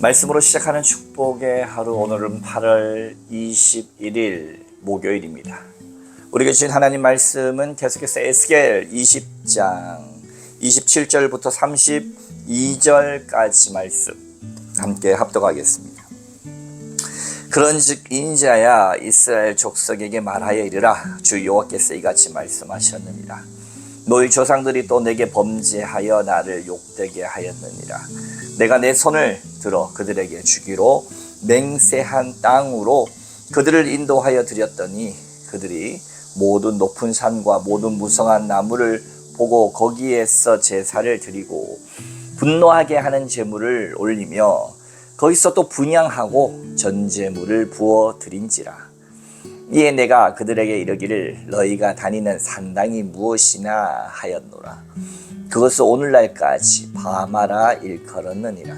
말씀으로 시작하는 축복의 하루, 오늘은 8월 21일 목요일입니다. 우리가 주신 하나님 말씀은 계속해서 에스겔 20장 27절부터 32절까지 말씀 함께 합독하겠습니다. 그런즉 인자야 이스라엘 족속에게 말하여 이르라. 주 여호와께서 이같이 말씀하셨느니라. 너희 조상들이 또 내게 범죄하여 나를 욕되게 하였느니라. 내가 내 손을 들어 그들에게 주기로 맹세한 땅으로 그들을 인도하여 드렸더니 그들이 모든 높은 산과 모든 무성한 나무를 보고 거기에서 제사를 드리고 분노하게 하는 제물을 올리며 거기서 또 분향하고 전제물을 부어 드린지라. 이에 내가 그들에게 이르기를 너희가 다니는 산당이 무엇이나 하였노라. 그것을 오늘날까지 바마라 일컬었느니라.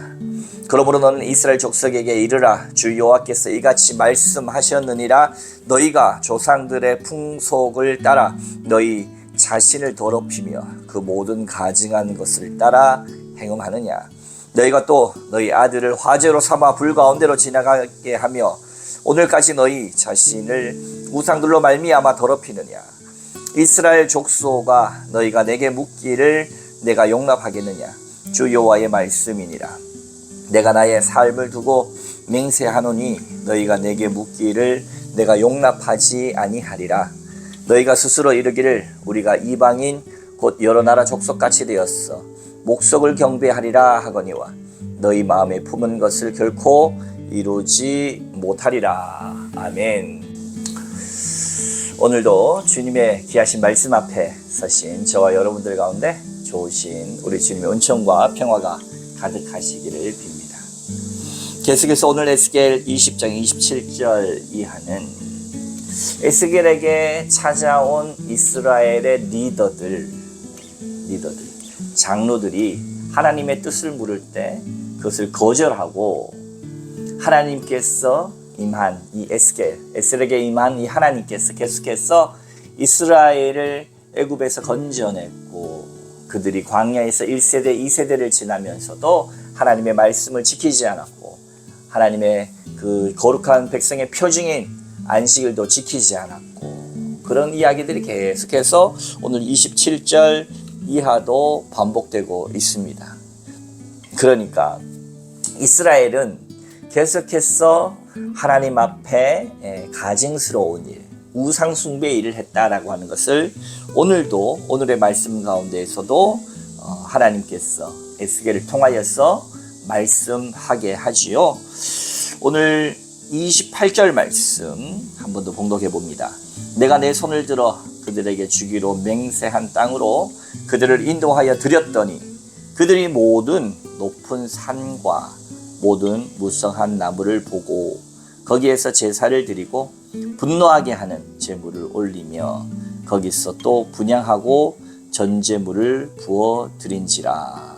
그러므로 너는 이스라엘 족속에게 이르라. 주 여호와께서 이같이 말씀하셨느니라. 너희가 조상들의 풍속을 따라 너희 자신을 더럽히며 그 모든 가증한 것을 따라 행음하느냐. 너희가 또 너희 아들을 화제로 삼아 불 가운데로 지나가게 하며 오늘까지 너희 자신을 우상들로 말미암아 더럽히느냐. 이스라엘 족속아 너희가 내게 묻기를 내가 용납하겠느냐. 주 여호와의 말씀이니라. 내가 나의 삶을 두고 맹세하노니 너희가 내게 묻기를 내가 용납하지 아니하리라. 너희가 스스로 이르기를 우리가 이방인 곧 여러 나라 족속같이 되었어 목석을 경배하리라 하거니와 너희 마음에 품은 것을 결코 이루지 못하리라. 아멘. 오늘도 주님의 귀하신 말씀 앞에 서신 저와 여러분들 가운데 좋으신 우리 주님의 은총과 평화가 가득하시기를 빕니다. 계속해서 오늘 에스겔 20장 27절 이하는 에스겔에게 찾아온 이스라엘의 리더들, 장로들이 하나님의 뜻을 물을 때 그것을 거절하고 하나님께서 임한 이 에스겔에게 임한 이 하나님께서 계속해서 이스라엘을 애굽에서 건져냈고 그들이 광야에서 1세대 2세대를 지나면서도 하나님의 말씀을 지키지 않았고 하나님의 그 거룩한 백성의 표징인 안식일도 지키지 않았고 그런 이야기들이 계속해서 오늘 27절 이하도 반복되고 있습니다. 그러니까 이스라엘은 계속해서 하나님 앞에 가증스러운 일, 우상 숭배의 일을 했다라고 하는 것을 오늘도 오늘의 말씀 가운데에서도 하나님께서 에스겔을 통하여서 말씀하게 하지요. 오늘 28절 말씀 한 번 더 봉독해 봅니다. 내가 내 손을 들어 그들에게 주기로 맹세한 땅으로 그들을 인도하여 드렸더니 그들이 모든 높은 산과 모든 무성한 나무를 보고 거기에서 제사를 드리고 분노하게 하는 제물을 올리며 거기서 또 분향하고 전제물을 부어 드린지라.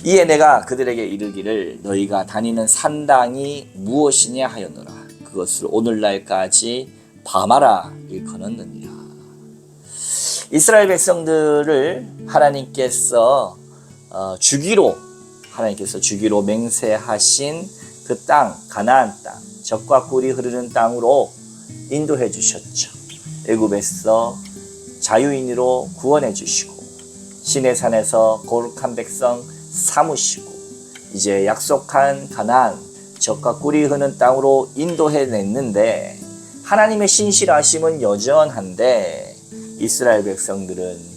이에 내가 그들에게 이르기를 너희가 다니는 산당이 무엇이냐 하였노라. 그것을 오늘날까지 바마라 일컬었느니라. 이스라엘 백성들을 하나님께서 주기로 맹세하신 그 땅, 가나안 땅, 젖과 꿀이 흐르는 땅으로 인도해 주셨죠. 애굽에서 자유인으로 구원해 주시고 시내산에서 거룩한 백성 삼으시고 이제 약속한 가나안, 젖과 꿀이 흐르는 땅으로 인도해 냈는데 하나님의 신실하심은 여전한데 이스라엘 백성들은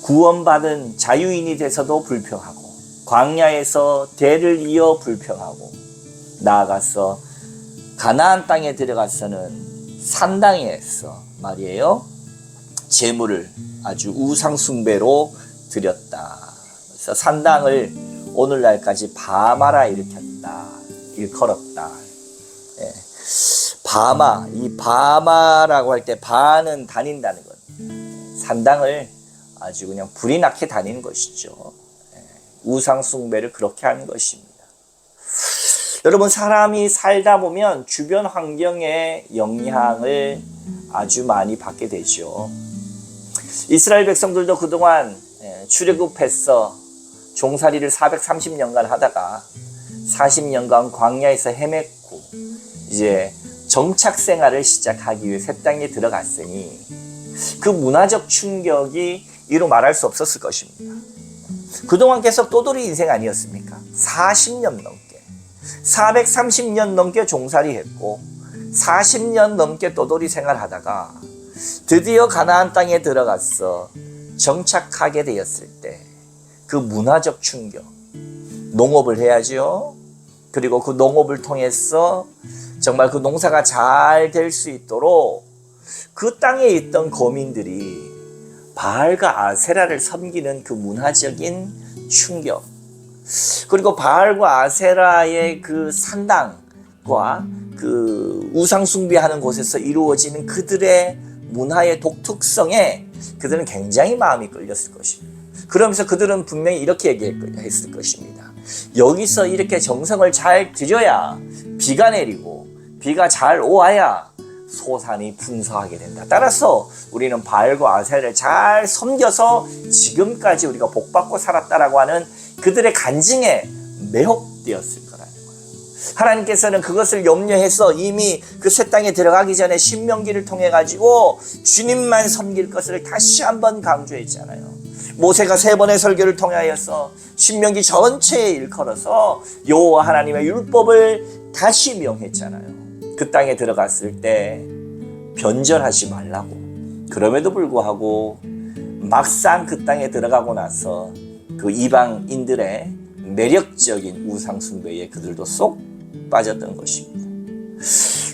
구원받은 자유인이 돼서도 불평하고 광야에서 대를 이어 불평하고 나아가서 가나안 땅에 들어가서는 산당에서 말이에요 제물을 아주 우상 숭배로 드렸다. 그래서 산당을 오늘날까지 바마라 일컬었다. 예. 바마, 이 바마라고 할 때 바는 다닌다는 것. 산당을 아주 그냥 불이 나게 다니는 것이죠. 우상 숭배를 그렇게 하는 것입니다. 여러분, 사람이 살다 보면 주변 환경의 영향을 아주 많이 받게 되죠. 이스라엘 백성들도 그동안 출애굽해서 종살이를 430년간 하다가 40년간 광야에서 헤맸고 이제 정착 생활을 시작하기 위해 새 땅에 들어갔으니 그 문화적 충격이 이루 말할 수 없었을 것입니다. 그동안 계속 떠돌이 인생 아니었습니까? 40년 넘게 430년 넘게 종살이 했고 40년 넘게 떠돌이 생활하다가 드디어 가나안 땅에 들어가서 정착하게 되었을 때 그 문화적 충격, 농업을 해야죠. 그리고 그 농업을 통해서 정말 그 농사가 잘 될 수 있도록 그 땅에 있던 거민들이 바알과 아세라를 섬기는 그 문화적인 충격, 그리고 바알과 아세라의 그 산당과 그 우상 숭배하는 곳에서 이루어지는 그들의 문화의 독특성에 그들은 굉장히 마음이 끌렸을 것입니다. 그러면서 그들은 분명히 이렇게 얘기했을 것입니다. 여기서 이렇게 정성을 잘 들여야 비가 내리고 비가 잘 오아야 소산이 풍성하게 된다. 따라서 우리는 바알과 아세라를 잘 섬겨서 지금까지 우리가 복받고 살았다라고 하는 그들의 간증에 매혹되었을 거라는 거예요. 하나님께서는 그것을 염려해서 이미 그 새 땅에 들어가기 전에 신명기를 통해 가지고 주님만 섬길 것을 다시 한번 강조했잖아요. 모세가 3번의 설교를 통하여서 신명기 전체에 일컬어서 여호와 하나님의 율법을 다시 명했잖아요. 그 땅에 들어갔을 때 변절하지 말라고. 그럼에도 불구하고 막상 그 땅에 들어가고 나서 그 이방인들의 매력적인 우상 숭배에 그들도 쏙 빠졌던 것입니다.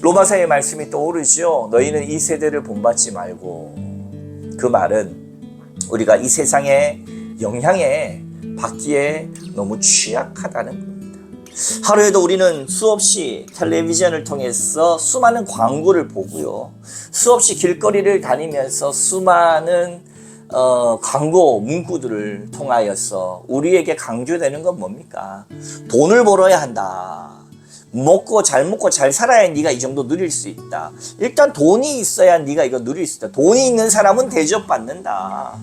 로마서의 말씀이 떠오르죠. 너희는 이 세대를 본받지 말고. 그 말은 우리가 이 세상의 영향에 받기에 너무 취약하다는 겁니다. 하루에도 우리는 수없이 텔레비전을 통해서 수많은 광고를 보고요. 수없이 길거리를 다니면서 수많은 광고 문구들을 통하여서 우리에게 강조되는 건 뭡니까? 돈을 벌어야 한다. 잘 먹고 잘 살아야 네가 이 정도 누릴 수 있다. 일단 돈이 있어야 네가 이거 누릴 수 있다. 돈이 있는 사람은 대접받는다.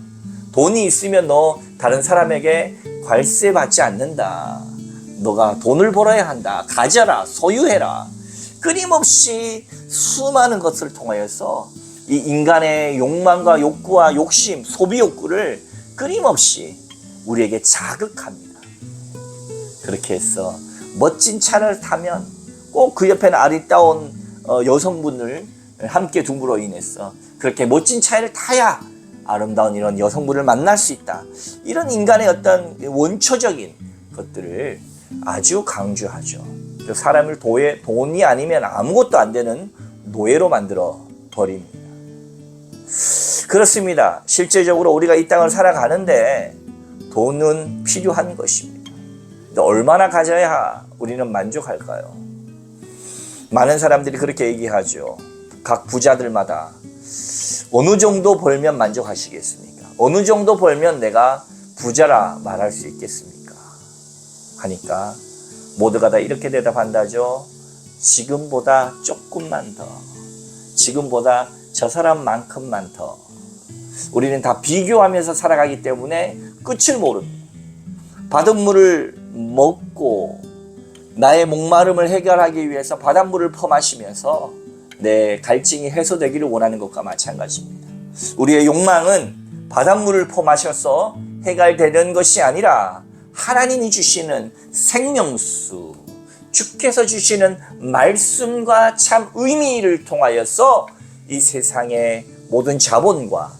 돈이 있으면 너 다른 사람에게 관세 받지 않는다. 너가 돈을 벌어야 한다. 가져라. 소유해라. 끊임없이 수많은 것을 통하여서 이 인간의 욕망과 욕구와 욕심, 소비 욕구를 끊임없이 우리에게 자극합니다. 그렇게 해서 멋진 차를 타면 꼭 그 옆에는 아리따운 여성분을 함께 둠으로 인해서 그렇게 멋진 차를 타야 아름다운 이런 여성분을 만날 수 있다. 이런 인간의 어떤 원초적인 것들을 아주 강조하죠. 사람을 돈이 아니면 아무것도 안 되는 노예로 만들어 버립니다. 그렇습니다. 실제적으로 우리가 이 땅을 살아가는데 돈은 필요한 것입니다. 얼마나 가져야 우리는 만족할까요? 많은 사람들이 그렇게 얘기하죠. 각 부자들마다 어느 정도 벌면 만족하시겠습니까? 어느 정도 벌면 내가 부자라 말할 수 있겠습니까? 하니까 모두가 다 이렇게 대답한다죠. 지금보다 조금만 더, 지금보다 저 사람만큼만 더. 우리는 다 비교하면서 살아가기 때문에 끝을 모릅니다. 받은 물을 먹고 나의 목마름을 해결하기 위해서 바닷물을 퍼마시면서 내 갈증이 해소되기를 원하는 것과 마찬가지입니다. 우리의 욕망은 바닷물을 퍼마셔서 해결되는 것이 아니라 하나님이 주시는 생명수, 주께서 주시는 말씀과 참 의미를 통하여서 이 세상의 모든 자본과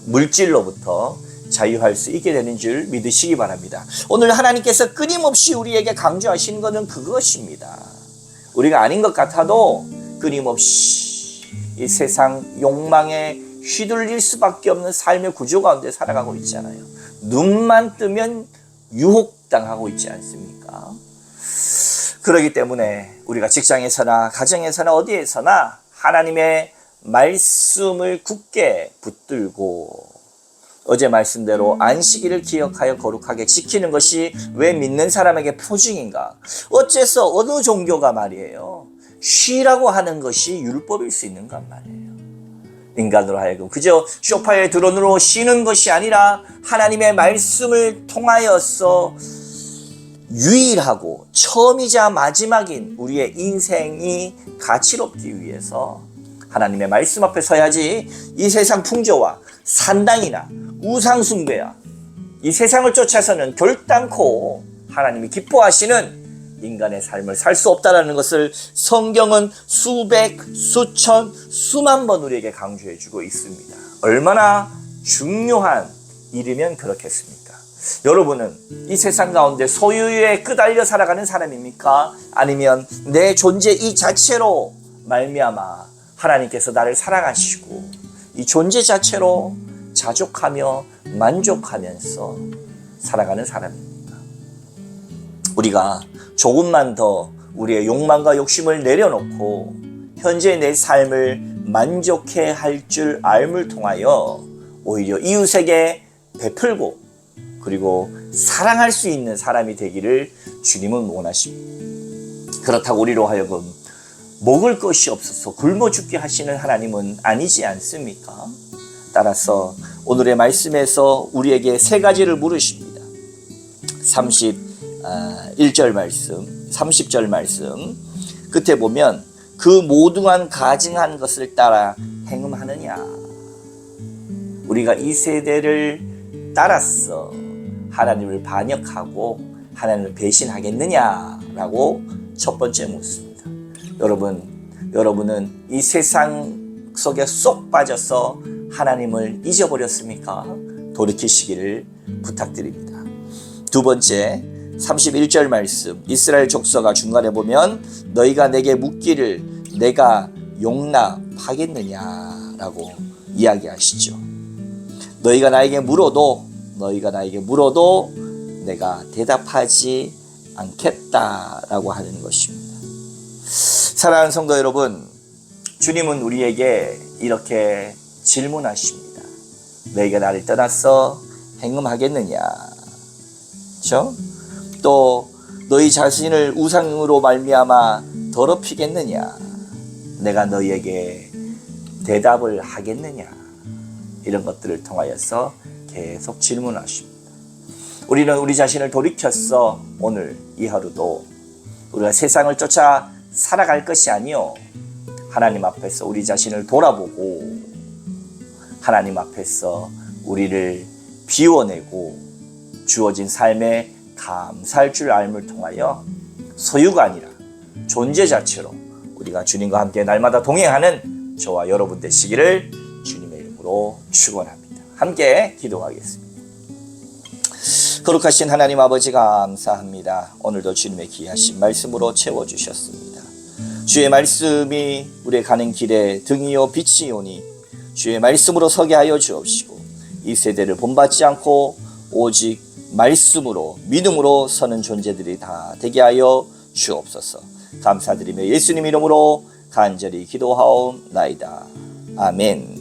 물질로부터 자유할 수 있게 되는 줄 믿으시기 바랍니다. 오늘 하나님께서 끊임없이 우리에게 강조하시는 것은 그것입니다. 우리가 아닌 것 같아도 끊임없이 이 세상 욕망에 휘둘릴 수밖에 없는 삶의 구조 가운데 살아가고 있잖아요. 눈만 뜨면 유혹당하고 있지 않습니까? 그렇기 때문에 우리가 직장에서나 가정에서나 어디에서나 하나님의 말씀을 굳게 붙들고 어제 말씀대로 안식일을 기억하여 거룩하게 지키는 것이 왜 믿는 사람에게 표징인가? 어째서 어느 종교가 말이에요. 쉬라고 하는 것이 율법일 수 있는가 말이에요. 인간으로 하여금 그저 소파에 드론으로 쉬는 것이 아니라 하나님의 말씀을 통하여서 유일하고 처음이자 마지막인 우리의 인생이 가치롭기 위해서 하나님의 말씀 앞에 서야지 이 세상 풍조와 산당이나 우상숭배야 이 세상을 쫓아서는 결단코 하나님이 기뻐하시는 인간의 삶을 살 수 없다는 것을 성경은 수백, 수천, 수만 번 우리에게 강조해주고 있습니다. 얼마나 중요한 일이면 그렇겠습니까? 여러분은 이 세상 가운데 소유에 끄달려 살아가는 사람입니까? 아니면 내 존재 이 자체로 말미암아 하나님께서 나를 사랑하시고 이 존재 자체로 자족하며 만족하면서 살아가는 사람입니까? 우리가 조금만 더 우리의 욕망과 욕심을 내려놓고 현재 내 삶을 만족해 할 줄 알을 통하여 오히려 이웃에게 베풀고 그리고 사랑할 수 있는 사람이 되기를 주님은 원하십니다. 그렇다고 우리로 하여금 먹을 것이 없어서 굶어 죽게 하시는 하나님은 아니지 않습니까? 따라서 오늘의 말씀에서 우리에게 세 가지를 물으십니다. 31절 말씀, 30절 말씀 끝에 보면 그 모두한 가증한 것을 따라 행음하느냐. 우리가 이 세대를 따라서 하나님을 반역하고 하나님을 배신하겠느냐라고 첫 번째 묻습니다. 여러분은 이 세상 속에 쏙 빠져서 하나님을 잊어버렸습니까? 돌이키시기를 부탁드립니다. 두 번째 31절 말씀 이스라엘 족속아 중간에 보면 너희가 내게 묻기를 내가 용납하겠느냐라고 이야기하시죠. 너희가 나에게 물어도 내가 대답하지 않겠다라고 하는 것입니다. 사랑하는 성도 여러분, 주님은 우리에게 이렇게 질문하십니다. 너희가 나를 떠나서 행음하겠느냐? 그렇죠? 또 너희 자신을 우상으로 말미암아 더럽히겠느냐? 내가 너희에게 대답을 하겠느냐? 이런 것들을 통하여서 계속 질문하십니다. 우리는 우리 자신을 돌이켰어. 오늘 이 하루도 우리가 세상을 쫓아 살아갈 것이 아니요, 하나님 앞에서 우리 자신을 돌아보고 하나님 앞에서 우리를 비워내고 주어진 삶에 감사할 줄 알을 통하여 소유가 아니라 존재 자체로 우리가 주님과 함께 날마다 동행하는 저와 여러분 되시기를 주님의 이름으로 축원합니다. 함께 기도하겠습니다. 거룩하신 하나님 아버지 감사합니다. 오늘도 주님의 귀하신 말씀으로 채워주셨습니다. 주의 말씀이 우리의 가는 길에 등이요 빛이오니 주의 말씀으로 서게 하여 주옵시고 이 세대를 본받지 않고 오직 말씀으로 믿음으로 서는 존재들이 다 되게 하여 주옵소서. 감사드리며 예수님 이름으로 간절히 기도하옵나이다. 아멘.